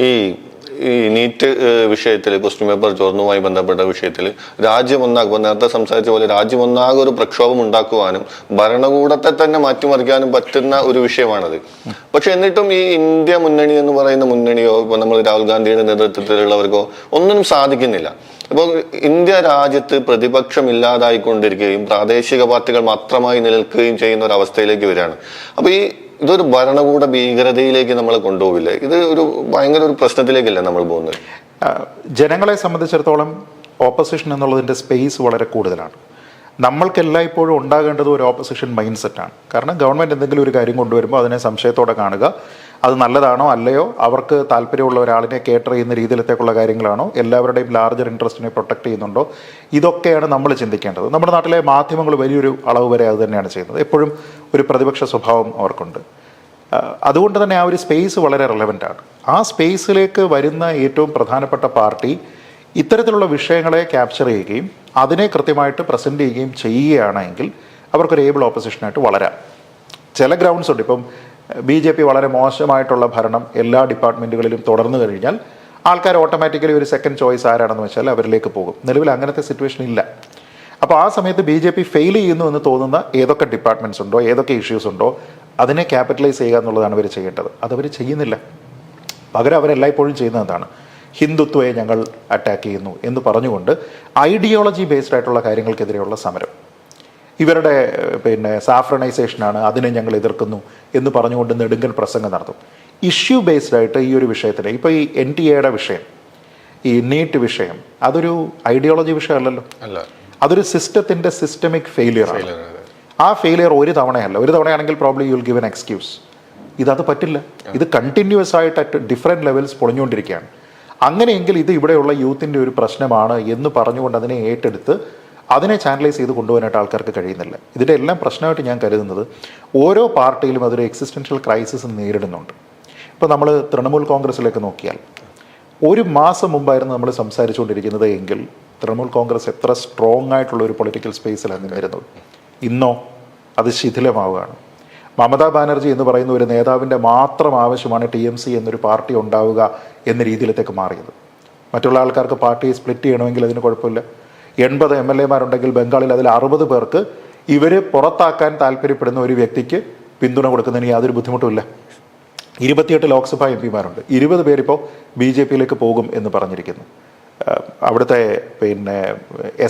ഈ നീറ്റ് വിഷയത്തിൽ question paper ചോർന്നുമായി ബന്ധപ്പെട്ട വിഷയത്തിൽ രാജ്യം ഒന്നാകുമ്പോൾ നേരത്തെ സംസാരിച്ച പോലെ രാജ്യം ഒന്നാകെ ഒരു പ്രക്ഷോഭം ഉണ്ടാക്കുവാനും ഭരണകൂടത്തെ തന്നെ മാറ്റിമറിക്കാനും പറ്റുന്ന ഒരു വിഷയമാണത്. പക്ഷെ എന്നിട്ടും ഈ ഇന്ത്യ മുന്നണി എന്ന് പറയുന്ന മുന്നണിയോ ഇപ്പൊ നമ്മൾ രാഹുൽ ഗാന്ധിയുടെ നേതൃത്വത്തിലുള്ളവർക്കോ ഒന്നിനും സാധിക്കുന്നില്ല. ഇപ്പോൾ ഇന്ത്യ രാജ്യത്ത് പ്രതിപക്ഷം ഇല്ലാതായിക്കൊണ്ടിരിക്കുകയും പ്രാദേശിക പാർട്ടികൾ മാത്രമായി നിലനിൽക്കുകയും ചെയ്യുന്ന ഒരു അവസ്ഥയിലേക്ക് വരികയാണ്. അപ്പൊ ഇതൊരു ഭരണകൂട ഭീകരതയിലേക്ക് നമ്മൾ കൊണ്ടുപോകില്ലേ? ഇത് ഒരു ഭയങ്കര ഒരു പ്രശ്നത്തിലേക്കല്ലേ നമ്മൾ പോകുന്നത്? ജനങ്ങളെ സംബന്ധിച്ചിടത്തോളം ഓപ്പോസിഷൻ എന്നുള്ളതിൻ്റെ സ്പേസ് വളരെ കൂടുതലാണ്. നമ്മൾക്ക് എല്ലായ്പ്പോഴും ഉണ്ടാകേണ്ടത് ഒരു ഓപ്പോസിഷൻ മൈൻഡ് സെറ്റാണ്. കാരണം ഗവൺമെൻറ് എന്തെങ്കിലും ഒരു കാര്യം കൊണ്ടുവരുമ്പോൾ അതിനെ സംശയത്തോടെ കാണുക, അത് നല്ലതാണോ അല്ലയോ, അവർക്ക് താല്പര്യമുള്ള ഒരാളിനെ കേറ്റർ ചെയ്യുന്ന രീതിയിലത്തേക്കുള്ള കാര്യങ്ങളാണോ, എല്ലാവരുടെയും ലാർജർ ഇൻട്രസ്റ്റിനെ പ്രൊട്ടക്ട് ചെയ്യുന്നുണ്ടോ, ഇതൊക്കെയാണ് നമ്മൾ ചിന്തിക്കേണ്ടത്. നമ്മുടെ നാട്ടിലെ മാധ്യമങ്ങൾ വലിയൊരു അളവ് വരെ അത് തന്നെയാണ് ചെയ്യുന്നത്. എപ്പോഴും ഒരു പ്രതിപക്ഷ സ്വഭാവം അവർക്കുണ്ട്. അതുകൊണ്ട് തന്നെ ആ ഒരു സ്പേസ് വളരെ റെലവൻ്റാണ്. ആ സ്പേസിലേക്ക് വരുന്ന ഏറ്റവും പ്രധാനപ്പെട്ട പാർട്ടി ഇത്തരത്തിലുള്ള വിഷയങ്ങളെ ക്യാപ്ചർ ചെയ്യുകയും അതിനെ കൃത്യമായിട്ട് പ്രസൻറ്റ് ചെയ്യുകയും ചെയ്യുകയാണെങ്കിൽ അവർക്കൊരു ഏബിൾ ഓപ്പോസിഷനായിട്ട് വളരാം. ചില ഗ്രൗണ്ട്സ് ഉണ്ട്. ഇപ്പം BJP വളരെ മോശമായിട്ടുള്ള ഭരണം എല്ലാ ഡിപ്പാർട്ട്മെൻറ്റുകളിലും തുടർന്നു കഴിഞ്ഞാൽ ആൾക്കാർ ഓട്ടോമാറ്റിക്കലി ഒരു സെക്കൻഡ് ചോയ്സ് ആരാണെന്ന് വെച്ചാൽ അവരിലേക്ക് പോകും. നിലവിൽ അങ്ങനത്തെ സിറ്റുവേഷൻ ഇല്ല. അപ്പോൾ ആ സമയത്ത് BJP ഫെയിൽ ചെയ്യുന്നു എന്ന് തോന്നുന്ന ഏതൊക്കെ ഡിപ്പാർട്ട്മെൻറ്റ്സ് ഉണ്ടോ, ഏതൊക്കെ ഇഷ്യൂസ് ഉണ്ടോ, അതിനെ ക്യാപിറ്റലൈസ് ചെയ്യുക എന്നുള്ളതാണ് അവർ ചെയ്യേണ്ടത്. അതവർ ചെയ്യുന്നില്ല. പകരം അവരെല്ലായ്പ്പോഴും ചെയ്യുന്നത് എന്താണ്? ഹിന്ദുത്വയെ ഞങ്ങൾ അറ്റാക്ക് ചെയ്യുന്നു എന്ന് പറഞ്ഞുകൊണ്ട് ഐഡിയോളജി ബേസ്ഡ് ആയിട്ടുള്ള കാര്യങ്ങൾക്കെതിരെയുള്ള സമരം, ഇവരുടെ സാഫ്രണൈസേഷനാണ്, അതിനെ ഞങ്ങൾ എതിർക്കുന്നു എന്ന് പറഞ്ഞുകൊണ്ട് നെടുങ്കൻ പ്രസംഗം നടത്തും. ഇഷ്യൂ ബേസ്ഡ് ആയിട്ട് ഈ ഒരു വിഷയത്തിന്, ഇപ്പോൾ ഈ NTA വിഷയം, ഈ നീറ്റ് വിഷയം, അതൊരു ഐഡിയോളജി വിഷയമല്ലല്ലോ, അതൊരു സിസ്റ്റത്തിൻ്റെ സിസ്റ്റമിക് ഫെയിലിയറാണ്. ആ ഫെയിലിയർ ഒരു തവണയല്ല. ഒരു തവണയാണെങ്കിൽ probably you will give an excuse. ഇതത് പറ്റില്ല. ഇത് കണ്ടിന്യൂസ് ആയിട്ട് അറ്റ് ഡിഫറെൻറ്റ് ലെവൽസ് പൊളിഞ്ഞുകൊണ്ടിരിക്കുകയാണ്. അങ്ങനെയെങ്കിൽ ഇത് ഇവിടെയുള്ള യൂത്തിൻ്റെ ഒരു പ്രശ്നമാണ് എന്ന് പറഞ്ഞുകൊണ്ട് അതിനെ ഏറ്റെടുത്ത് അതിനെ ചാനലൈസ് ചെയ്ത് കൊണ്ടുപോകാനായിട്ട് ആൾക്കാർക്ക് കഴിയുന്നില്ല. ഇതിൻ്റെ എല്ലാം പ്രശ്നമായിട്ട് ഞാൻ കരുതുന്നത് ഓരോ പാർട്ടിയിലും അതൊരു എക്സിസ്റ്റൻഷ്യൽ ക്രൈസിസ് നേരിടുന്നുണ്ട്. ഇപ്പോൾ നമ്മൾ തൃണമൂൽ കോൺഗ്രസിലേക്ക് നോക്കിയാൽ ഒരു മാസം മുമ്പായിരുന്നു നമ്മൾ സംസാരിച്ചുകൊണ്ടിരിക്കുന്നത് എങ്കിൽ തൃണമൂൽ കോൺഗ്രസ് എത്ര സ്ട്രോങ് ആയിട്ടുള്ള ഒരു പൊളിറ്റിക്കൽ സ്പേസിലാണ് നിന്നിരുന്നത്. ഇന്നോ അത് ശിഥിലമാവുകയാണ്. മമതാ ബാനർജി എന്ന് പറയുന്ന ഒരു നേതാവിൻ്റെ മാത്രം ആവശ്യമാണ് TMC എന്നൊരു പാർട്ടി ഉണ്ടാവുക എന്ന രീതിയിലത്തേക്ക് മാറിയത്. മറ്റുള്ള ആൾക്കാർക്ക് പാർട്ടി സ്പ്ലിറ്റ് ചെയ്യണമെങ്കിൽ അതിന് കുഴപ്പമില്ല. 80 MLA-മാരുണ്ടെങ്കിൽ ബംഗാളിൽ അതിൽ 60 പേർക്ക് ഇവർ പുറത്താക്കാൻ താല്പര്യപ്പെടുന്ന ഒരു വ്യക്തിക്ക് പിന്തുണ കൊടുക്കുന്നതിന് യാതൊരു ബുദ്ധിമുട്ടുമില്ല. 28 ലോക്സഭാ MP-മാരുണ്ട്. 20 പേരിപ്പോൾ BJP-യിലേക്ക് പോകും എന്ന് പറഞ്ഞിരിക്കുന്നു. അവിടുത്തെ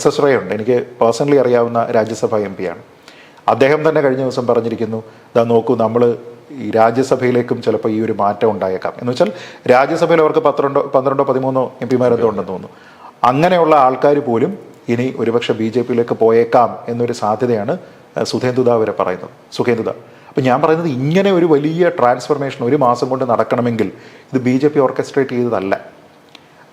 SS റേ ഉണ്ട്, എനിക്ക് പേഴ്സണലി അറിയാവുന്ന രാജ്യസഭാ MP-യാണ്. അദ്ദേഹം തന്നെ കഴിഞ്ഞ ദിവസം പറഞ്ഞിരിക്കുന്നു, ഇതാ നോക്കൂ, നമ്മൾ ഈ രാജ്യസഭയിലേക്കും ചിലപ്പോൾ ഈ ഒരു മാറ്റം ഉണ്ടായേക്കാം. എന്ന് വെച്ചാൽ രാജ്യസഭയിൽ അവർക്ക് 12 13 MP-മാരെന്തോ ഉണ്ടെന്ന് തോന്നുന്നു. അങ്ങനെയുള്ള ആൾക്കാർ പോലും ഇനി ഒരുപക്ഷെ BJP-യിലേക്ക് പോയേക്കാം എന്നൊരു സാധ്യതയാണ് സുഖേന്ദുദാ വരെ പറയുന്നത്. സുഖേന്ദുദാ. അപ്പം ഞാൻ പറയുന്നത് ഇങ്ങനെ ഒരു വലിയ ട്രാൻസ്ഫർമേഷൻ ഒരു മാസം കൊണ്ട് നടക്കണമെങ്കിൽ ഇത് BJP ഓർക്കസ്ട്രേറ്റ് ചെയ്തതല്ല.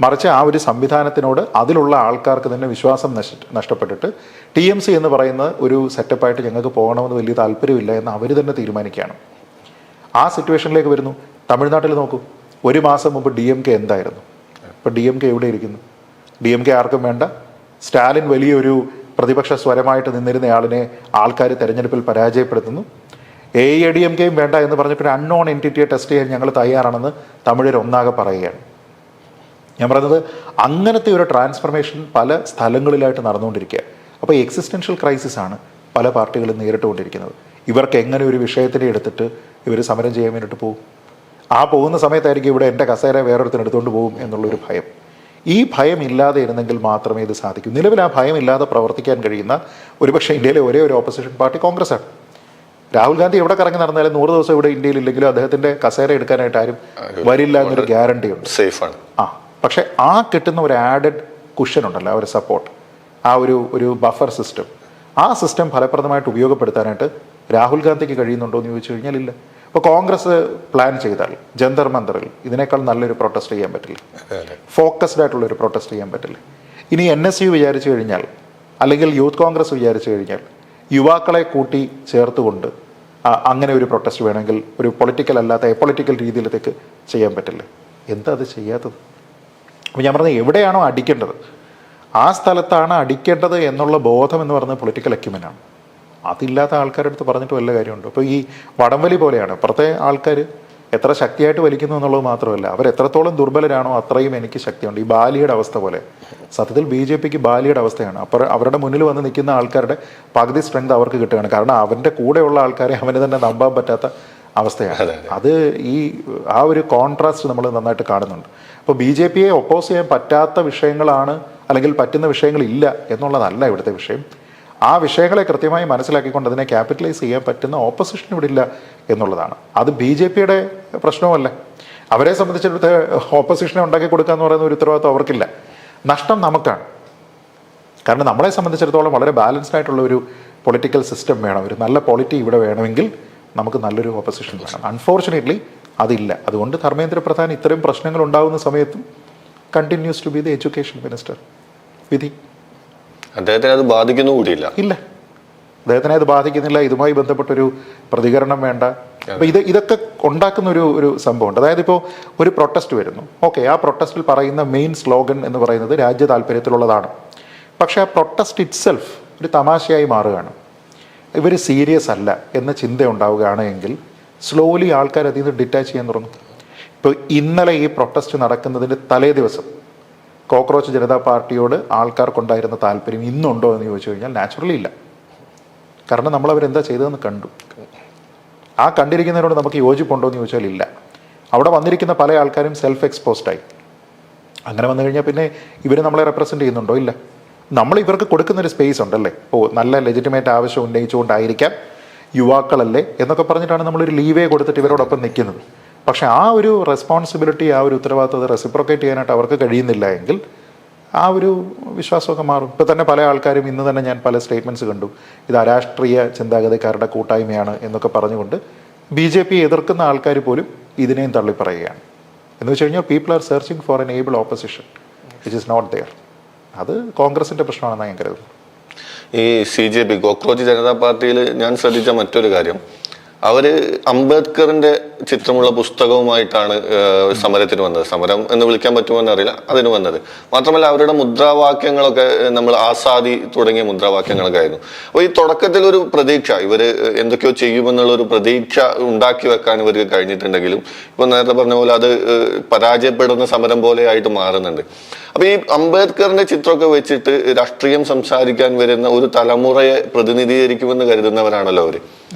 മറിച്ച് ആ ഒരു സംവിധാനത്തിനോട് അതിലുള്ള ആൾക്കാർക്ക് തന്നെ വിശ്വാസം നഷ്ടപ്പെട്ടിട്ട് TMC എന്ന് പറയുന്ന ഒരു സെറ്റപ്പായിട്ട് ഞങ്ങൾക്ക് പോകണമെന്ന് വലിയ താല്പര്യമില്ല എന്ന് അവർ തന്നെ തീരുമാനിക്കുകയാണ്. ആ സിറ്റുവേഷനിലേക്ക് വരുന്നു. തമിഴ്നാട്ടിൽ നോക്കൂ, ഒരു മാസം മുമ്പ് DMK എന്തായിരുന്നു? ഇപ്പോൾ DMK എവിടെ ഇരിക്കുന്നു? DMK ആർക്കും വേണ്ട. സ്റ്റാലിൻ വലിയൊരു പ്രതിപക്ഷ സ്വരമായിട്ട് നിന്നിരുന്നയാളിനെ ആൾക്കാർ തെരഞ്ഞെടുപ്പിൽ പരാജയപ്പെടുത്തുന്നു. AIADMKയും വേണ്ട എന്ന് പറഞ്ഞിട്ട് ഒരു അൺനോൺ എൻറ്റിറ്റിയെ ടെസ്റ്റ് ചെയ്യാൻ ഞങ്ങൾ തയ്യാറാണെന്ന് തമിഴർ ഒന്നാകെ പറയുകയാണ്. ഞാൻ പറയുന്നത് അങ്ങനത്തെ ഒരു ട്രാൻസ്ഫർമേഷൻ പല സ്ഥലങ്ങളിലായിട്ട് നടന്നുകൊണ്ടിരിക്കുക. അപ്പോൾ എക്സിസ്റ്റൻഷ്യൽ ക്രൈസിസ് ആണ് പല പാർട്ടികളും നേരിട്ടുകൊണ്ടിരിക്കുന്നത്. ഇവർക്ക് എങ്ങനെ ഒരു വിഷയത്തിനെ എടുത്തിട്ട് ഇവർ സമരം ചെയ്യാൻ വേണ്ടിയിട്ട് പോകും? ആ പോകുന്ന സമയത്തായിരിക്കും ഇവിടെ എൻ്റെ കസേര വേറൊരുത്തിന് എടുത്തുകൊണ്ട് പോകും എന്നുള്ളൊരു ഭയം. ഈ ഭയം ഇല്ലാതെ ഇരുന്നെങ്കിൽ മാത്രമേ ഇത് സാധിക്കൂ. നിലവിൽ ആ ഭയം ഇല്ലാതെ പ്രവർത്തിക്കാൻ കഴിയുന്ന ഒരുപക്ഷെ ഇന്ത്യയിലെ ഒരേ ഒരു ഓപ്പോസിഷൻ പാർട്ടി കോൺഗ്രസ്സാണ്. രാഹുൽ ഗാന്ധി എവിടെ കറങ്ങി നടന്നാലും 100 ദിവസം ഇവിടെ ഇന്ത്യയിൽ ഇല്ലെങ്കിലും അദ്ദേഹത്തിൻ്റെ കസേര എടുക്കാനായിട്ട് ആരും വരില്ല എന്നൊരു ഗ്യാരണ്ടി ഉണ്ട്. സേഫാണ്. പക്ഷേ ആ കിട്ടുന്ന ഒരു ആഡഡ് കുഷൻ ഉണ്ടല്ലോ, ആ ഒരു സപ്പോർട്ട്, ആ ഒരു ബഫർ സിസ്റ്റം, ആ സിസ്റ്റം ഫലപ്രദമായിട്ട് ഉപയോഗപ്പെടുത്താനായിട്ട് രാഹുൽ ഗാന്ധിക്ക് കഴിയുന്നുണ്ടോ എന്ന് ചോദിച്ചു കഴിഞ്ഞാൽ ഇല്ല. ഇപ്പോൾ കോൺഗ്രസ് പ്ലാൻ ചെയ്താൽ ജന്തർ മന്ദറിൽ ഇതിനേക്കാൾ നല്ലൊരു പ്രൊട്ടസ്റ്റ് ചെയ്യാൻ പറ്റില്ല, ഫോക്കസ്ഡ് ആയിട്ടുള്ളൊരു പ്രൊട്ടസ്റ്റ് ചെയ്യാൻ പറ്റില്ല. ഇനി NSU വിചാരിച്ചു കഴിഞ്ഞാൽ, അല്ലെങ്കിൽ യൂത്ത് കോൺഗ്രസ് വിചാരിച്ചു കഴിഞ്ഞാൽ യുവാക്കളെ കൂട്ടി ചേർത്തുകൊണ്ട് അങ്ങനെ ഒരു പ്രൊട്ടസ്റ്റ് വേണമെങ്കിൽ ഒരു പൊളിറ്റിക്കൽ അല്ലാത്ത എപൊളിറ്റിക്കൽ രീതിയിലത്തേക്ക് ചെയ്യാൻ പറ്റില്ല. എന്താ അത് ചെയ്യാത്തത്? അപ്പോൾ ഞാൻ പറഞ്ഞത് എവിടെയാണോ അടിക്കേണ്ടത് ആ സ്ഥലത്താണ് അടിക്കേണ്ടത് എന്നുള്ള ബോധം എന്ന് പറയുന്നത് പൊളിറ്റിക്കൽ അക്യുമെൻ്റാണ്. അതില്ലാത്ത ആൾക്കാരുടെ അടുത്ത് പറഞ്ഞിട്ട് വല്ല കാര്യമുണ്ടോ? ഇപ്പോൾ ഈ വടംവലി പോലെയാണ്. അപ്പുറത്തെ ആൾക്കാർ എത്ര ശക്തിയായിട്ട് വലിക്കുന്നു എന്നുള്ളത് മാത്രമല്ല, അവർ എത്രത്തോളം ദുർബലരാണോ അത്രയും എനിക്ക് ശക്തിയുണ്ട്. ഈ ബാലിയുടെ അവസ്ഥ പോലെ സത്യത്തിൽ ബി ജെ പിക്ക് ബാലിയുടെ അവസ്ഥയാണ്. അപ്പോൾ അവരുടെ മുന്നിൽ വന്ന് നിൽക്കുന്ന ആൾക്കാരുടെ പകുതി സ്ട്രെങ്ത് അവർക്ക് കിട്ടുകയാണ്. കാരണം അവൻ്റെ കൂടെയുള്ള ആൾക്കാരെ അവന് തന്നെ നമ്പാൻ പറ്റാത്ത അവസ്ഥയാണ്. അത് ആ ഒരു കോൺട്രാസ്റ്റ് നമ്മൾ നന്നായിട്ട് കാണുന്നുണ്ട്. അപ്പോൾ ബി ജെ പിയെ ഒപ്പോസ് ചെയ്യാൻ പറ്റാത്ത വിഷയങ്ങളാണ്, അല്ലെങ്കിൽ പറ്റുന്ന വിഷയങ്ങളില്ല എന്നുള്ളതല്ല ഇവിടുത്തെ വിഷയം. ആ വിഷയങ്ങളെ കൃത്യമായി മനസ്സിലാക്കിക്കൊണ്ട് അതിനെ ക്യാപിറ്റലൈസ് ചെയ്യാൻ പറ്റുന്ന ഓപ്പോസിഷൻ ഇവിടെ ഇല്ല എന്നുള്ളതാണ്. അത് ബി ജെ പിയുടെ പ്രശ്നവുമല്ല. അവരെ സംബന്ധിച്ചിടത്ത് ഓപ്പോസിഷനെ ഉണ്ടാക്കി കൊടുക്കുക എന്ന് പറയുന്ന ഒരു ഉത്തരവാദിത്വം അവർക്കില്ല. നഷ്ടം നമുക്കാണ്. കാരണം നമ്മളെ സംബന്ധിച്ചിടത്തോളം വളരെ ബാലൻസ്ഡ് ആയിട്ടുള്ള ഒരു പൊളിറ്റിക്കൽ സിസ്റ്റം വേണം. ഒരു നല്ല പോളിറ്റി ഇവിടെ വേണമെങ്കിൽ നമുക്ക് നല്ലൊരു ഓപ്പോസിഷൻ വേണം. അൺഫോർച്ചുനേറ്റ്ലി അതില്ല. അതുകൊണ്ട് ധർമ്മേന്ദ്ര പ്രധാൻ ഇത്തരം പ്രശ്നങ്ങൾ ഉണ്ടാകുന്ന സമയത്തും continues to be the education minister. വിധി അദ്ദേഹത്തിന് അത് ബാധിക്കുന്നു കൂടിയില്ല. ഇല്ല, അദ്ദേഹത്തിനെ അത് ബാധിക്കുന്നില്ല. ഇതുമായി ബന്ധപ്പെട്ടൊരു പ്രതികരണം വേണ്ട. അപ്പോൾ ഇതൊക്കെ ഉണ്ടാക്കുന്ന ഒരു സംഭവമുണ്ട്. അതായത് ഇപ്പോൾ ഒരു പ്രൊട്ടസ്റ്റ് വരുന്നു, ഓക്കെ, ആ പ്രൊട്ടസ്റ്റിൽ പറയുന്ന മെയിൻ സ്ലോഗൻ എന്ന് പറയുന്നത് രാജ്യ താല്പര്യത്തിലുള്ളതാണ്. പക്ഷേ ആ പ്രൊട്ടസ്റ്റ് ഇറ്റ് സെൽഫ് ഒരു തമാശയായി മാറുകയാണ്. ഇവർ സീരിയസ് അല്ല എന്ന ചിന്ത ഉണ്ടാവുകയാണ് എങ്കിൽ സ്ലോലി ആൾക്കാർ അതിൽ നിന്ന് ഡിറ്റാച്ച് ചെയ്യാൻ തുടങ്ങും. ഇപ്പോൾ ഇന്നലെ ഈ പ്രൊട്ടസ്റ്റ് നടക്കുന്നതിൻ്റെ തലേ ദിവസം കോക്രോച്ച് ജനതാ പാർട്ടിയോട് ആൾക്കാർക്കുണ്ടായിരുന്ന താല്പര്യം ഇന്നുണ്ടോ എന്ന് ചോദിച്ചു കഴിഞ്ഞാൽ നാച്ചുറലി ഇല്ല. കാരണം നമ്മളവരെന്താ ചെയ്തതെന്ന് കണ്ടു. ആ കണ്ടിരിക്കുന്നതിനോട് നമുക്ക് യോജിപ്പുണ്ടോ എന്ന് ചോദിച്ചാൽ ഇല്ല. അവിടെ വന്നിരിക്കുന്ന പല ആൾക്കാരും സെൽഫ് എക്സ്പോസ്ഡായി. അങ്ങനെ വന്നു കഴിഞ്ഞാൽ പിന്നെ ഇവർ നമ്മളെ റെപ്രസെൻ്റ് ചെയ്യുന്നുണ്ടോ? ഇല്ല. നമ്മൾ ഇവർക്ക് കൊടുക്കുന്നൊരു സ്പേസ് ഉണ്ടല്ലേ, നല്ല ലെജിറ്റിമേറ്റ് ആവശ്യം ഉന്നയിച്ചുകൊണ്ടായിരിക്കാം, യുവാക്കളല്ലേ എന്നൊക്കെ പറഞ്ഞിട്ടാണ് നമ്മളൊരു ലീവേ കൊടുത്തിട്ട് ഇവരോടൊപ്പം നിൽക്കുന്നത്. പക്ഷേ ആ ഒരു റെസ്പോൺസിബിലിറ്റി, ആ ഒരു ഉത്തരവാദിത്വം റെസിപ്രോക്കേറ്റ് ചെയ്യാനായിട്ട് അവർക്ക് കഴിയുന്നില്ല എങ്കിൽ ആ ഒരു വിശ്വാസമൊക്കെ മാറും. ഇപ്പോൾ തന്നെ പല ആൾക്കാരും ഇന്ന് തന്നെ ഞാൻ പല സ്റ്റേറ്റ്മെൻറ്റ്സ് കണ്ടു, ഇത് അരാഷ്ട്രീയ ചിന്താഗതിക്കാരുടെ കൂട്ടായ്മയാണ് എന്നൊക്കെ പറഞ്ഞുകൊണ്ട് ബി ജെ പി എതിർക്കുന്ന ആൾക്കാർ പോലും ഇതിനെയും തള്ളി പറയുകയാണ്. എന്ന് വെച്ച് കഴിഞ്ഞാൽ people are searching for an able opposition which is not there. അത് കോൺഗ്രസിൻ്റെ പ്രശ്നമാണെന്ന് ഞാൻ കരുതുന്നു. ഈ CJP കോക്രോച്ച് ജനതാ പാർട്ടിയിൽ ഞാൻ ശ്രദ്ധിച്ച മറ്റൊരു കാര്യം, അവര് അംബേദ്കറിന്റെ ചിത്രമുള്ള പുസ്തകവുമായിട്ടാണ് സമരത്തിന് വന്നത്. സമരം എന്ന് വിളിക്കാൻ പറ്റുമെന്ന് അറിയില്ല, അതിന് വന്നത്. മാത്രമല്ല അവരുടെ മുദ്രാവാക്യങ്ങളൊക്കെ നമ്മൾ ആസാദി തുടങ്ങിയ മുദ്രാവാക്യങ്ങളൊക്കെ ആയിരുന്നു. അപ്പോൾ ഈ തുടക്കത്തിൽ ഒരു പ്രതീക്ഷ, ഇവര് എന്തൊക്കെയോ ചെയ്യുമെന്നുള്ള ഒരു പ്രതീക്ഷ ഉണ്ടാക്കി വെക്കാൻ ഇവർക്ക് കഴിഞ്ഞിട്ടുണ്ടെങ്കിലും ഇപ്പൊ നേരത്തെ പറഞ്ഞ പോലെ അത് പരാജയപ്പെടുന്ന സമരം പോലെ ആയിട്ട് മാറുന്നുണ്ട്. അപ്പൊ ഈ അംബേദ്കറിന്റെ ചിത്രമൊക്കെ വെച്ചിട്ട് രാഷ്ട്രീയം സംസാരിക്കാൻ വരുന്ന ഒരു തലമുറയെ പ്രതിനിധീകരിക്കുമെന്ന് കരുതുന്നവരാണല്ലോ അവര്.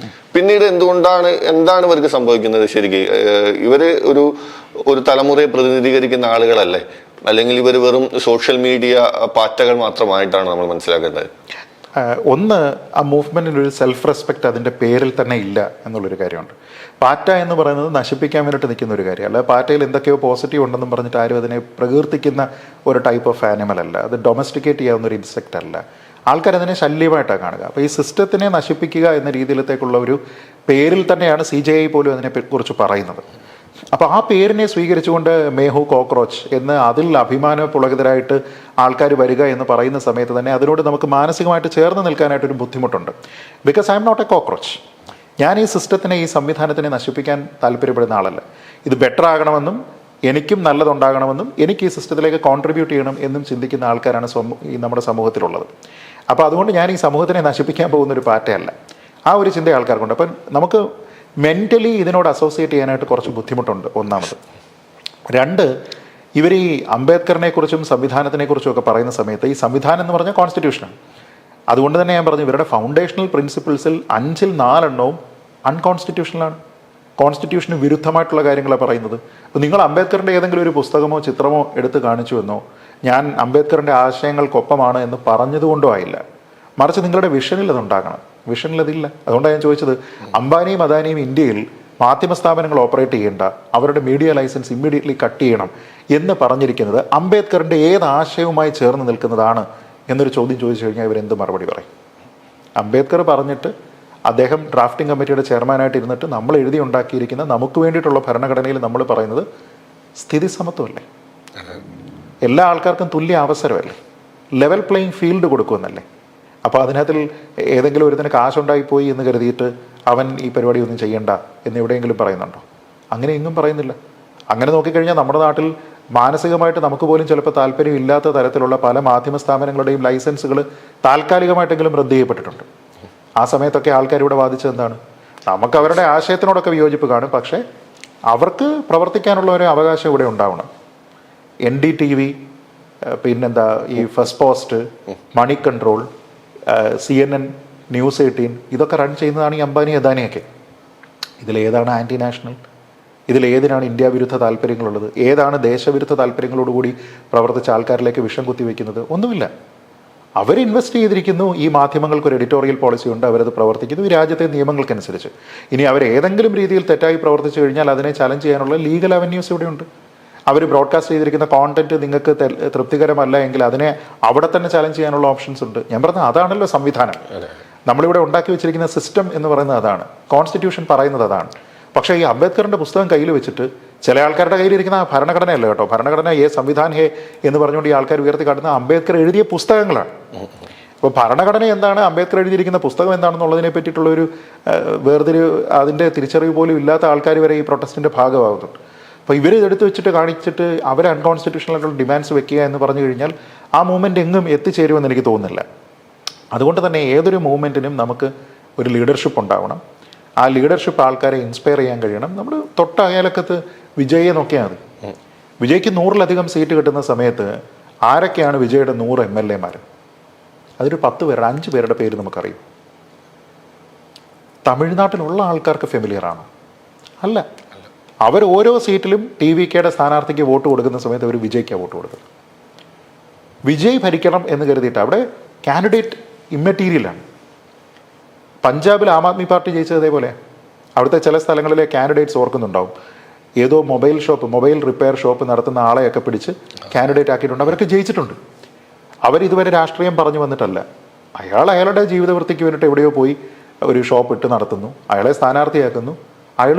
പിന്നീട് എന്താണ് ഇവർക്ക് സംഭവിക്കുന്നത്? ശരിക്കും ഇവര് ഒരു തലമുറയെ പ്രതിനിധീകരിക്കുന്ന ആളുകളല്ലേ, അല്ലെങ്കിൽ ഇവർ വെറും സോഷ്യൽ മീഡിയ പാറ്റകൾ മാത്രമായിട്ടാണ് നമ്മൾ മനസ്സിലാക്കേണ്ടത്? ഒന്ന്, ആ മൂവ്മെന്റിന് ഒരു സെൽഫ് റെസ്പെക്ട് അതിന്റെ പേരിൽ തന്നെ ഇല്ല എന്നുള്ളൊരു കാര്യമുണ്ട്. പാറ്റ എന്ന് പറയുന്നത് നശിപ്പിക്കാൻ വേണ്ടിയിട്ട് നിൽക്കുന്ന ഒരു കാര്യം അല്ല. പാറ്റയിൽ എന്തൊക്കെയോ പോസിറ്റീവ് ഉണ്ടെന്നും പറഞ്ഞിട്ട് ആരും അതിനെ പ്രകീർത്തിക്കുന്ന ഒരു ടൈപ്പ് ഓഫ് ആനിമൽ അല്ല. അത് ഡൊമസ്റ്റിക്കേറ്റ് ചെയ്യാവുന്ന ഒരു ഇൻസെക്റ്റ് അല്ല. ആൾക്കാരതിനെ ശല്യമായിട്ടാണ് കാണുക. അപ്പോൾ ഈ സിസ്റ്റത്തിനെ നശിപ്പിക്കുക എന്ന രീതിയിലത്തേക്കുള്ള ഒരു പേരിൽ തന്നെയാണ് CJI പോലും അതിനെ കുറിച്ച് പറയുന്നത്. അപ്പോൾ ആ പേരിനെ സ്വീകരിച്ചുകൊണ്ട് മേഹു കോക്രോച്ച് എന്ന് അതിൽ അഭിമാന പുളകിതരായിട്ട് ആൾക്കാർ വരിക എന്ന് പറയുന്ന സമയത്ത് തന്നെ അതിനോട് നമുക്ക് മാനസികമായിട്ട് ചേർന്ന് നിൽക്കാനായിട്ടൊരു ബുദ്ധിമുട്ടുണ്ട്. Because I'm not a cockroach. ഞാൻ ഈ സിസ്റ്റത്തിനെ, ഈ സംവിധാനത്തിനെ നശിപ്പിക്കാൻ താല്പര്യപ്പെടുന്ന ആളല്ല. ഇത് ബെറ്റർ ആകണമെന്നും എനിക്കും നല്ലതുണ്ടാകണമെന്നും എനിക്ക് ഈ സിസ്റ്റത്തിലേക്ക് കോൺട്രിബ്യൂട്ട് ചെയ്യണം എന്നും ചിന്തിക്കുന്ന ആൾക്കാരാണ് ഈ നമ്മുടെ സമൂഹത്തിലുള്ളത്. അപ്പോൾ അതുകൊണ്ട് ഞാൻ ഈ സമൂഹത്തിനെ നശിപ്പിക്കാൻ പോകുന്നൊരു പാറ്റയല്ല. ആ ഒരു ചിന്ത ആൾക്കാർക്കുണ്ട്. അപ്പം നമുക്ക് മെൻ്റലി ഇതിനോട് അസോസിയേറ്റ് ചെയ്യാനായിട്ട് കുറച്ച് ബുദ്ധിമുട്ടുണ്ട്, ഒന്നാമത്. രണ്ട്, ഇവർ ഈ അംബേദ്കറിനെക്കുറിച്ചും സംവിധാനത്തിനെക്കുറിച്ചും ഒക്കെ പറയുന്ന സമയത്ത് ഈ സംവിധാനം എന്ന് പറഞ്ഞാൽ കോൺസ്റ്റിറ്റ്യൂഷനാണ്. അതുകൊണ്ട് തന്നെ ഞാൻ പറഞ്ഞു, ഇവരുടെ ഫൗണ്ടേഷണൽ പ്രിൻസിപ്പിൾസിൽ 5-ൽ 4 അൺകോൺസ്റ്റിറ്റ്യൂഷണലാണ്. കോൺസ്റ്റിറ്റ്യൂഷന് വിരുദ്ധമായിട്ടുള്ള കാര്യങ്ങളാണ് പറയുന്നത്. അപ്പോൾ നിങ്ങൾ അംബേദ്കറിൻ്റെ ഏതെങ്കിലും ഒരു പുസ്തകമോ ചിത്രമോ എടുത്ത് കാണിച്ചുവെന്നോ ഞാൻ അംബേദ്കറിൻ്റെ ആശയങ്ങൾക്കൊപ്പമാണ് എന്ന് പറഞ്ഞതുകൊണ്ടോ ആയില്ല. മറിച്ച് നിങ്ങളുടെ വിഷനിൽ അതുണ്ടാകണം. വിഷനിൽ അതില്ല. അതുകൊണ്ടാണ് ഞാൻ ചോദിച്ചത്, അംബാനിയും അദാനിയും ഇന്ത്യയിൽ മാധ്യമ സ്ഥാപനങ്ങൾ ഓപ്പറേറ്റ് ചെയ്യേണ്ട, അവരുടെ മീഡിയ ലൈസൻസ് ഇമ്മീഡിയറ്റ്ലി കട്ട് ചെയ്യണം എന്ന് പറഞ്ഞിരിക്കുന്നത് അംബേദ്കറിൻ്റെ ഏത് ആശയവുമായി ചേർന്ന് നിൽക്കുന്നതാണ് എന്നൊരു ചോദ്യം ചോദിച്ചു കഴിഞ്ഞാൽ ഇവരെന്ത് മറുപടി പറയും? അംബേദ്കർ പറഞ്ഞിട്ട് അദ്ദേഹം ഡ്രാഫ്റ്റിംഗ് കമ്മിറ്റിയുടെ ചെയർമാനായിട്ട് ഇരുന്നിട്ട് നമ്മൾ എഴുതി ഉണ്ടാക്കിയിരിക്കുന്ന നമുക്ക് വേണ്ടിയിട്ടുള്ള ഭരണഘടനയിൽ നമ്മൾ പറയുന്നത് സ്ഥിതി സമത്വമല്ലേ, എല്ലാ ആൾക്കാർക്കും തുല്യ അവസരമല്ലേ, ലെവൽ പ്ലേയിങ് ഫീൽഡ് കൊടുക്കുമെന്നല്ലേ. അപ്പോൾ അതിനകത്തിൽ ഏതെങ്കിലും ഒരുത്തിന് കാശുണ്ടായിപ്പോയി എന്ന് കരുതിയിട്ട് അവൻ ഈ പരിപാടി ഒന്നും ചെയ്യണ്ട എന്ന് എവിടെയെങ്കിലും പറയുന്നുണ്ടോ? അങ്ങനെ എങ്ങും പറയുന്നില്ല. അങ്ങനെ നോക്കിക്കഴിഞ്ഞാൽ നമ്മുടെ നാട്ടിൽ മാനസികമായിട്ട് നമുക്ക് പോലും ചിലപ്പോൾ താല്പര്യമില്ലാത്ത തരത്തിലുള്ള പല മാധ്യമ സ്ഥാപനങ്ങളുടെയും ലൈസൻസുകൾ താൽക്കാലികമായിട്ടെങ്കിലും റദ്ദ് ചെയ്യപ്പെട്ടിട്ടുണ്ട്. ആ സമയത്തൊക്കെ ആൾക്കാർ ഇവിടെ വാദിച്ചത് എന്താണ്? നമുക്ക് അവരുടെ ആശയത്തിനോടൊക്കെ വിയോജിപ്പ് കാണും, പക്ഷേ അവർക്ക് പ്രവർത്തിക്കാനുള്ള ഒരു അവകാശം ഇവിടെ ഉണ്ടാവണം. NDTV, പിന്നെന്താ ഈ Firstpost, Moneycontrol, CNN, News 18 ഇതൊക്കെ റൺ ചെയ്യുന്നതാണ് ഈ അംബാനി അദാനിയൊക്കെ. ഇതിലേതാണ് ആൻറ്റി നാഷണൽ? ഇതിലേതിനാണ് ഇന്ത്യ വിരുദ്ധ താല്പര്യങ്ങളുള്ളത്? ഏതാണ് ദേശവിരുദ്ധ താല്പര്യങ്ങളോടുകൂടി പ്രവർത്തിച്ച ആൾക്കാരിലേക്ക് വിഷം കുത്തിവെക്കുന്നത്? ഒന്നുമില്ല. അവർ ഇൻവെസ്റ്റ് ചെയ്തിരിക്കുന്നു. ഈ മാധ്യമങ്ങൾക്ക് ഒരു എഡിറ്റോറിയൽ പോളിസി ഉണ്ട്, അവരത് പ്രവർത്തിക്കുന്നു ഈ രാജ്യത്തെ നിയമങ്ങൾക്കനുസരിച്ച്. ഇനി അവർ ഏതെങ്കിലും രീതിയിൽ തെറ്റായി പ്രവർത്തിച്ചു കഴിഞ്ഞാൽ അതിനെ ചലഞ്ച് ചെയ്യാനുള്ള ലീഗൽ അവന്യൂസ് ഇവിടെയുണ്ട്. അവർ ബ്രോഡ്കാസ്റ്റ് ചെയ്തിരിക്കുന്ന കോണ്ടന്റ് നിങ്ങൾക്ക് തൃപ്തികരമല്ല എങ്കിൽ അതിനെ അവിടെ തന്നെ ചലഞ്ച് ചെയ്യാനുള്ള ഓപ്ഷൻസ് ഉണ്ട്. ഞാൻ പറഞ്ഞത് അതാണല്ലോ സംവിധാനം. നമ്മളിവിടെ ഉണ്ടാക്കി വെച്ചിരിക്കുന്ന സിസ്റ്റം എന്ന് പറയുന്നത് അതാണ്, കോൺസ്റ്റിറ്റ്യൂഷൻ പറയുന്നത് അതാണ്. പക്ഷേ ഈ അംബേദ്കറിൻ്റെ പുസ്തകം കയ്യിൽ വെച്ചിട്ട് ചില ആൾക്കാരുടെ കയ്യിലിരിക്കുന്ന ഭരണഘടനയല്ല കേട്ടോ, ഭരണഘടന സംവിധാൻ ഹേ എന്ന് പറഞ്ഞുകൊണ്ട് ഈ ആൾക്കാർ ഉയർത്തി കാട്ടുന്ന അംബേദ്കർ എഴുതിയ പുസ്തകങ്ങളാണ്. അപ്പോൾ ഭരണഘടന എന്താണ്, അംബേദ്കർ എഴുതിയിരിക്കുന്ന പുസ്തകം എന്താണെന്നുള്ളതിനെ പറ്റിയിട്ടുള്ള ഒരു വേർതിരിവ്, അതിൻ്റെ തിരിച്ചറിവ് പോലും ഇല്ലാത്ത ആൾക്കാർ വരെ ഈ പ്രൊട്ടസ്റ്റിൻ്റെ ഭാഗമാകുന്നുണ്ട്. അപ്പോൾ ഇവർ ഇതെടുത്ത് വെച്ചിട്ട് കാണിച്ചിട്ട് അവർ അൺകോൺസ്റ്റിറ്റ്യൂഷണലായിട്ടുള്ള ഡിമാൻഡ്സ് വെക്കുക എന്ന് പറഞ്ഞു കഴിഞ്ഞാൽ ആ മൂവ്മെൻറ്റ് എങ്ങും എത്തിച്ചേരുമെന്ന് എനിക്ക് തോന്നുന്നില്ല. അതുകൊണ്ട് തന്നെ ഏതൊരു മൂവ്മെൻറ്റിനും നമുക്ക് ഒരു ലീഡർഷിപ്പ് ഉണ്ടാവണം. ആ ലീഡർഷിപ്പ് ആൾക്കാരെ ഇൻസ്പയർ ചെയ്യാൻ കഴിയണം. നമ്മൾ തൊട്ട അയലക്കത്ത് വിജയെ നോക്കിയാൽ മതി. വിജയ്ക്ക് 100-ലധികം സീറ്റ് കിട്ടുന്ന സമയത്ത് ആരൊക്കെയാണ് വിജയുടെ 100 MLA-മാർ? അതൊരു 10 പേരുടെ 5 പേരുടെ പേര് നമുക്കറിയും. തമിഴ്നാട്ടിലുള്ള ആൾക്കാർക്ക് ഫെമിലിയർ ആണോ? അല്ല. അവർ ഓരോ സീറ്റിലും TVKയുടെ സ്ഥാനാർത്ഥിക്ക് വോട്ട് കൊടുക്കുന്ന സമയത്ത് അവർ വിജയ്ക്കാണ് വോട്ട് കൊടുക്കുന്നത്. വിജയ് ഭരിക്കണം എന്ന് കരുതിയിട്ട് അവിടെ കാൻഡിഡേറ്റ് ഇമ്മെറ്റീരിയലാണ്. പഞ്ചാബിൽ ആം ആദ്മി പാർട്ടി ജയിച്ചത് അതേപോലെ. അവിടുത്തെ ചില സ്ഥലങ്ങളിലെ കാൻഡിഡേറ്റ്സ് ഓർക്കുന്നുണ്ടാവും. ഏതോ മൊബൈൽ റിപ്പയർ ഷോപ്പ് നടത്തുന്ന ആളെയൊക്കെ പിടിച്ച് കാൻഡിഡേറ്റ് ആക്കിയിട്ടുണ്ട്. അവരൊക്കെ ജയിച്ചിട്ടുണ്ട്. അവരിതുവരെ രാഷ്ട്രീയം പറഞ്ഞു വന്നിട്ടല്ല. അയാളുടെ ജീവിതവൃത്തിക്ക് വേണ്ടിയിട്ട് എവിടെയോ പോയി ഒരു ഷോപ്പ് ഇട്ട് നടത്തുന്നു, അയാളെ സ്ഥാനാർത്ഥിയാക്കുന്നു, അയാൾ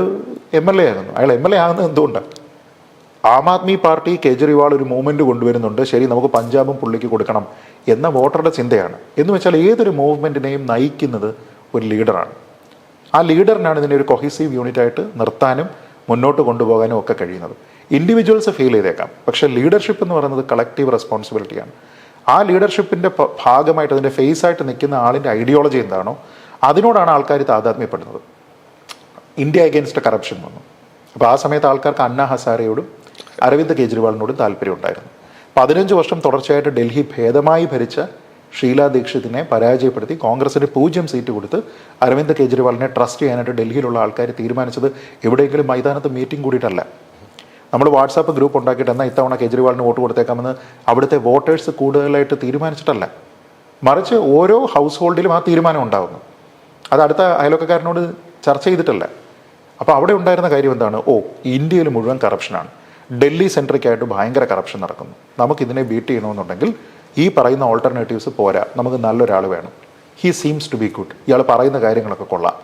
MLA ആകുന്നു. അയാൾ MLA ആകുന്നത് എന്തുകൊണ്ടാണ്? ആം ആദ്മി പാർട്ടി കേജ്രിവാൾ ഒരു മൂവ്മെൻറ്റ് കൊണ്ടുവരുന്നുണ്ട്, ശരി നമുക്ക് പഞ്ചാബും പുള്ളിക്ക് കൊടുക്കണം എന്ന വോട്ടറുടെ ചിന്തയാണ്. എന്ന് വെച്ചാൽ ഏതൊരു മൂവ്മെൻറ്റിനെയും നയിക്കുന്നത് ഒരു ലീഡറാണ്. ആ ലീഡറിനാണ് ഇതിനെ ഒരു കൊഹീസീവ് യൂണിറ്റായിട്ട് നിർത്താനും മുന്നോട്ട് കൊണ്ടുപോകാനും ഒക്കെ കഴിയുന്നത്. ഇൻഡിവിജ്വൽസ് ഫെയിൽ ചെയ്തേക്കാം, പക്ഷേ ലീഡർഷിപ്പ് എന്ന് പറയുന്നത് കളക്റ്റീവ് റെസ്പോൺസിബിലിറ്റിയാണ്. ആ ലീഡർഷിപ്പിൻ്റെ ഭാഗമായിട്ട് അതിൻ്റെ ഫേസായിട്ട് നിൽക്കുന്ന ആളിൻ്റെ ഐഡിയോളജി എന്താണോ അതിനോടാണ് ആൾക്കാർ താതാത്മ്യപ്പെടുന്നത്. ഇന്ത്യ അഗെയിൻസ്റ്റ് കറപ്ഷൻ വന്നു. അപ്പോൾ ആ സമയത്ത് ആൾക്കാർക്ക് അന്ന ഹസാരെയോടും അരവിന്ദ് കെജ്രിവാളിനോടും താല്പര്യം ഉണ്ടായിരുന്നു. 15 വർഷം തുടർച്ചയായിട്ട് ഡൽഹി ഭേദമായി ഭരിച്ച ഷീല ദീക്ഷിതിനെ പരാജയപ്പെടുത്തി കോൺഗ്രസിന് 0 സീറ്റ് കൊടുത്ത് അരവിന്ദ് കെജ്രിവാളിനെ ട്രസ്റ്റ് ചെയ്യാനായിട്ട് ഡൽഹിയിലുള്ള ആൾക്കാർ തീരുമാനിച്ചത് എവിടെയെങ്കിലും മൈതാനത്ത് മീറ്റിംഗ് കൂടിയിട്ടല്ല. നമ്മൾ വാട്സാപ്പ് ഗ്രൂപ്പ് ഉണ്ടാക്കിയിട്ട് എന്നാൽ ഇത്തവണ കെജ്രിവാളിന് വോട്ട് കൊടുത്തേക്കാമെന്ന് അവിടുത്തെ വോട്ടേഴ്സ് കൂടുതലായിട്ട് തീരുമാനിച്ചിട്ടല്ല, മറിച്ച് ഓരോ ഹൗസ് ഹോൾഡിലും ആ തീരുമാനം ഉണ്ടാകുന്നു. അത് അടുത്ത അയൽവക്കക്കാരനോട് ചർച്ച ചെയ്തിട്ടല്ല. അപ്പോൾ അവിടെ ഉണ്ടായിരുന്ന കാര്യം എന്താണ്? ഇന്ത്യയിൽ മുഴുവൻ കറപ്ഷനാണ്, ഡൽഹി സെൻട്രിക്കായിട്ട് ഭയങ്കര കറപ്ഷൻ നടക്കുന്നു, നമുക്കിതിനെ ബീറ്റ് ചെയ്യണമെന്നുണ്ടെങ്കിൽ ഈ പറയുന്ന ഓൾട്ടർനേറ്റീവ്സ് പോരാ, നമുക്ക് നല്ലൊരാൾ വേണം. He seems to be good, ഇയാൾ പറയുന്ന കാര്യങ്ങളൊക്കെ കൊള്ളാം,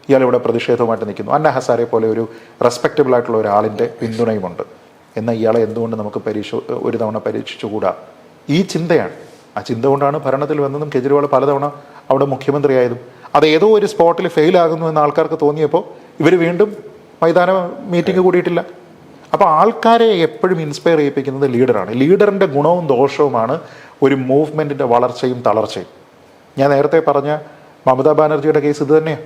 ഇയാൾ ഇവിടെ പ്രതിഷേധവുമായിട്ട് നിൽക്കുന്നു, അന്ന ഹസാരെ പോലെ ഒരു റെസ്പെക്റ്റബിൾ ആയിട്ടുള്ള ഒരാളിൻ്റെ പിന്തുണയുമുണ്ട്, എന്നാൽ ഇയാളെ എന്തുകൊണ്ട് നമുക്ക് ഒരു തവണ പരീക്ഷിച്ചുകൂടാ? ഈ ചിന്തയാണ്. ആ ചിന്ത കൊണ്ടാണ് ഭരണത്തിൽ വന്നതും കെജ്രിവാൾ പലതവണ അവിടെ മുഖ്യമന്ത്രിയായതും. അത് ഏതോ ഒരു സ്പോട്ടിൽ ഫെയിലാകുന്നു എന്ന് ആൾക്കാർക്ക് തോന്നിയപ്പോൾ ഇവർ വീണ്ടും മൈതാന മീറ്റിംഗ് കൂടിയിട്ടില്ല. അപ്പോൾ ആൾക്കാരെ എപ്പോഴും ഇൻസ്പയർ ചെയ്യിപ്പിക്കുന്നത് ലീഡറാണ്. ലീഡറിൻ്റെ ഗുണവും ദോഷവുമാണ് ഒരു മൂവ്മെൻറ്റിൻ്റെ വളർച്ചയും തളർച്ചയും. ഞാൻ നേരത്തെ പറഞ്ഞ മമതാ ബാനർജിയുടെ കേസ് ഇത് തന്നെയാണ്.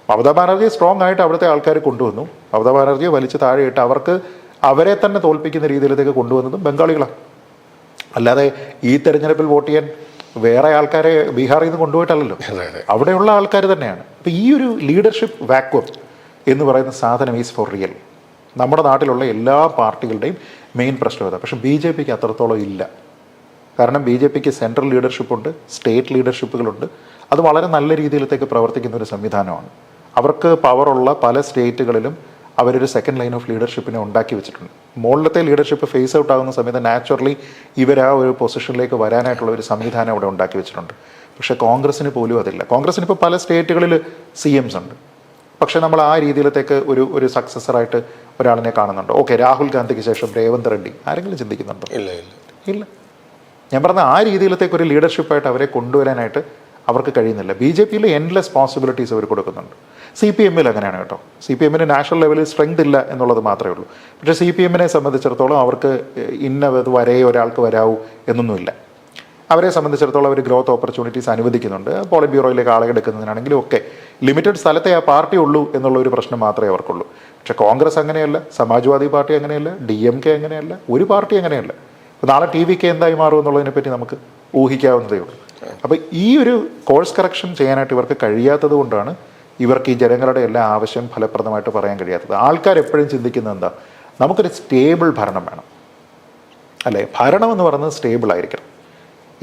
മമതാ ബാനർജി സ്ട്രോങ് ആയിട്ട് അവിടുത്തെ ആൾക്കാർ കൊണ്ടുവന്നു. മമതാ ബാനർജിയെ വലിച്ച് താഴെയിട്ട് അവരെ തന്നെ തോൽപ്പിക്കുന്ന രീതിയിലേക്ക് കൊണ്ടുവന്നതും ബംഗാളികളാണ്. അല്ലാതെ ഈ തെരഞ്ഞെടുപ്പിൽ വോട്ട് ചെയ്യാൻ വേറെ ആൾക്കാരെ ബീഹാറിൽ നിന്ന് കൊണ്ടുപോയിട്ടല്ലല്ലോ, അവിടെയുള്ള ആൾക്കാർ തന്നെയാണ്. അപ്പോൾ ഈ ഒരു ലീഡർഷിപ്പ് വാക്വം എന്ന് പറയുന്ന സാധനം ഈസ് ഫോർ റിയൽ. നമ്മുടെ നാട്ടിലുള്ള എല്ലാ പാർട്ടികളുടെയും മെയിൻ പ്രശ്നം ഇതാണ്. പക്ഷേ BJPക്ക് അത്രത്തോളം ഇല്ല. കാരണം BJPക്ക് സെൻട്രൽ ലീഡർഷിപ്പുണ്ട്, സ്റ്റേറ്റ് ലീഡർഷിപ്പുകളുണ്ട്. അത് വളരെ നല്ല രീതിയിലത്തേക്ക് പ്രവർത്തിക്കുന്ന ഒരു സംവിധാനമാണ്. അവർക്ക് പവറുള്ള പല സ്റ്റേറ്റുകളിലും അവരൊരു സെക്കൻഡ് ലൈൻ ഓഫ് ലീഡർഷിപ്പിനെ ഉണ്ടാക്കി വെച്ചിട്ടുണ്ട്. മുകളിലത്തെ ലീഡർഷിപ്പ് ഫേസ് ഔട്ട് ആകുന്ന സമയത്ത് നാച്ചുറലി ഇവർ ആ ഒരു പൊസിഷനിലേക്ക് വരാനായിട്ടുള്ള ഒരു സംവിധാനം അവിടെ ഉണ്ടാക്കി വെച്ചിട്ടുണ്ട്. പക്ഷേ കോൺഗ്രസ്സിന് പോലും അതില്ല. കോൺഗ്രസ്സിന് ഇപ്പോൾ പല സ്റ്റേറ്റുകളിൽ CMs ഉണ്ട്, പക്ഷേ നമ്മൾ ആ രീതിയിലത്തേക്ക് ഒരു സക്സസറായിട്ട് ഒരാളിനെ കാണുന്നുണ്ടോ? രാഹുൽ ഗാന്ധിക്ക് ശേഷം രേവന്ത് റെഡ്ഡി ആരെങ്കിലും ചിന്തിക്കുന്നുണ്ടോ? ഇല്ല. ഞാൻ പറഞ്ഞ ആ രീതിയിലത്തേക്ക് ഒരു ലീഡർഷിപ്പായിട്ട് അവരെ കൊണ്ടുവരാനായിട്ട് അവർക്ക് കഴിയുന്നില്ല. BJPയിൽ എൻലെസ് പോസിബിലിറ്റീസ് അവർ കൊടുക്കുന്നുണ്ട്. CPMൽ അങ്ങനെയാണ് കേട്ടോ. CPMന് നാഷണൽ ലെവലിൽ സ്ട്രെങ്ത് ഇല്ല എന്നുള്ളത് മാത്രമേ ഉള്ളൂ. പക്ഷേ CPMനെ സംബന്ധിച്ചിടത്തോളം അവർക്ക് ഇന്നത് വരെ ഒരാൾക്ക് വരാവൂ എന്നൊന്നുമില്ല. അവരെ സംബന്ധിച്ചിടത്തോളം അവർ ഗ്രോത്ത് ഓപ്പർച്യൂണിറ്റീസ് അനുവദിക്കുന്നുണ്ട്. പോളിറ്റ് ബ്യൂറോയിലേക്ക് ആളെ എടുക്കുന്നതിനാണെങ്കിലും ഒക്കെ ലിമിറ്റഡ് സ്ഥലത്തെ ആ പാർട്ടി ഉള്ളൂ എന്നുള്ള ഒരു പ്രശ്നം മാത്രമേ അവർക്കുള്ളൂ. പക്ഷെ കോൺഗ്രസ് അങ്ങനെയല്ല, സമാജ്വാദി പാർട്ടി അങ്ങനെയല്ല, DMK അങ്ങനെയല്ല, ഒരു പാർട്ടി അങ്ങനെയല്ല. അപ്പോൾ നാളെ TVK എന്തായി മാറും എന്നുള്ളതിനെ പറ്റി നമുക്ക് ഊഹിക്കാവുന്നതേ ഉള്ളൂ. അപ്പോൾ ഈ ഒരു കോഴ്സ് കറക്ഷൻ ചെയ്യാനായിട്ട് ഇവർക്ക് കഴിയാത്തത് കൊണ്ടാണ് ഇവർക്ക് ഈ ജനങ്ങളുടെ എല്ലാ ആവശ്യം ഫലപ്രദമായിട്ട് പറയാൻ കഴിയാത്തത്. ആൾക്കാർ എപ്പോഴും ചിന്തിക്കുന്നത് എന്താ, നമുക്കൊരു സ്റ്റേബിൾ ഭരണം വേണം അല്ലേ, ഭരണം എന്ന് പറയുന്നത് സ്റ്റേബിൾ ആയിരിക്കണം,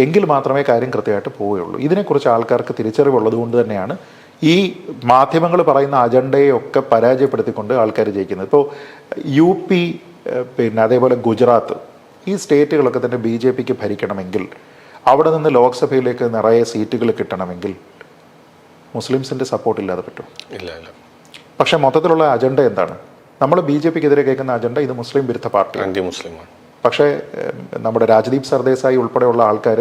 എങ്കിൽ മാത്രമേ കാര്യം കൃത്യമായിട്ട് പോവുകയുള്ളൂ. ഇതിനെക്കുറിച്ച് ആൾക്കാർക്ക് തിരിച്ചറിവുള്ളത് കൊണ്ട് തന്നെയാണ് ഈ മാധ്യമങ്ങൾ പറയുന്ന അജണ്ടയൊക്കെ പരാജയപ്പെടുത്തിക്കൊണ്ട് ആൾക്കാർ ജയിക്കുന്നത്. ഇപ്പോൾ UP, പിന്നെ അതേപോലെ ഗുജറാത്ത്, ഈ സ്റ്റേറ്റുകളൊക്കെ തന്നെ BJPക്ക് ഭരിക്കണമെങ്കിൽ, അവിടെ നിന്ന് ലോക്സഭയിലേക്ക് നിറയെ സീറ്റുകൾ കിട്ടണമെങ്കിൽ മുസ്ലിംസിൻ്റെ സപ്പോർട്ട് ഇല്ലാതെ പറ്റും. ഇല്ല ഇല്ല. പക്ഷേ മൊത്തത്തിലുള്ള അജണ്ട എന്താണ്? നമ്മൾ BJPക്കെതിരെ കേൾക്കുന്ന അജണ്ട ഇത് മുസ്ലിം വിരുദ്ധ പാർട്ടി, ആന്റി മുസ്ലിമാണ്. പക്ഷേ നമ്മുടെ രാജ്ദീപ് സർദേശായി ഉൾപ്പെടെയുള്ള ആൾക്കാർ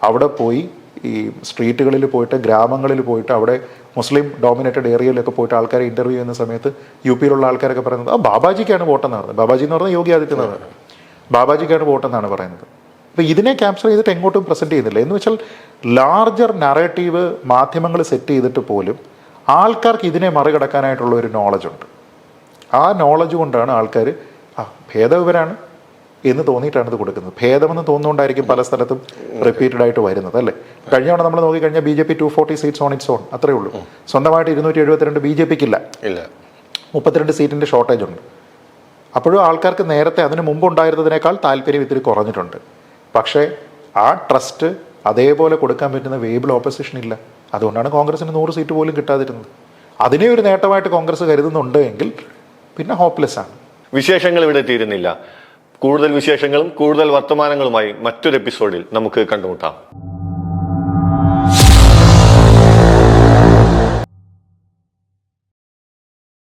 അവിടെ പോയി ഈ സ്ട്രീറ്റുകളിൽ പോയിട്ട്, ഗ്രാമങ്ങളിൽ പോയിട്ട്, അവിടെ മുസ്ലിം ഡോമിനേറ്റഡ് ഏരിയയിലൊക്കെ പോയിട്ട് ആൾക്കാരെ ഇൻ്റർവ്യൂ ചെയ്യുന്ന സമയത്ത് UPയിലുള്ള ആൾക്കാരൊക്കെ പറയുന്നത് ബാബാജിക്കാണ് വോട്ടെന്ന് പറയുന്നത്. ബാബാജി എന്ന് പറഞ്ഞാൽ യോഗി ആദിത്യനാഥാണ്, ബാബാജിക്കാണ് വോട്ടെന്നാണ് പറയുന്നത്. അപ്പോൾ ഇതിനെ ക്യാപ്ചർ ചെയ്തിട്ട് എങ്ങോട്ടും പ്രസൻറ്റ് ചെയ്യുന്നില്ല. എന്ന് വെച്ചാൽ ലാർജർ നറേറ്റീവ് മാധ്യമങ്ങൾ സെറ്റ് ചെയ്തിട്ട് പോലും ആൾക്കാർക്ക് ഇതിനെ മറികടക്കാനായിട്ടുള്ള ഒരു നോളജ് ഉണ്ട്. ആ നോളജ് കൊണ്ടാണ് ആൾക്കാർ ഭേദവിവരാണ് എന്ന് തോന്നിയിട്ടാണ് ഇത് കൊടുക്കുന്നത്. ഭേദമെന്ന് തോന്നുന്നുകൊണ്ടായിരിക്കും പല സ്ഥലത്തും റിപ്പീറ്റഡ് ആയിട്ട് വരുന്നത് അല്ലേ. കഴിഞ്ഞ തവണ നമ്മൾ നോക്കിക്കഴിഞ്ഞാൽ BJP 240 seats on its on, അത്രേ ഉള്ളൂ. സ്വന്തമായിട്ട് 272 BJPക്കില്ല, 32 സീറ്റിൻ്റെ ഷോർട്ടേജ് ഉണ്ട്. അപ്പോഴും ആൾക്കാർക്ക് നേരത്തെ അതിന് മുമ്പ് ഉണ്ടായിരുന്നതിനേക്കാൾ താല്പര്യം ഇത്തിരി കുറഞ്ഞിട്ടുണ്ട്. പക്ഷേ ആ ട്രസ്റ്റ് അതേപോലെ കൊടുക്കാൻ പറ്റുന്ന വേബിൾ ഓപ്പോസിഷൻ ഇല്ല. അതുകൊണ്ടാണ് കോൺഗ്രസിന് 100 സീറ്റ് പോലും കിട്ടാതിരുന്നത്. അതിനെ ഒരു നേട്ടമായിട്ട് കോൺഗ്രസ് കരുതുന്നുണ്ട് എങ്കിൽ പിന്നെ ഹോപ്പ്ലെസ് ആണ്. വിശേഷങ്ങൾ ഇവിടെ തീരുന്നില്ല. കൂടുതൽ വിശേഷങ്ങളും കൂടുതൽ വർത്തമാനങ്ങളുമായി മറ്റൊരു എപ്പിസോഡിൽ നമുക്ക് കണ്ടുമുട്ടാം.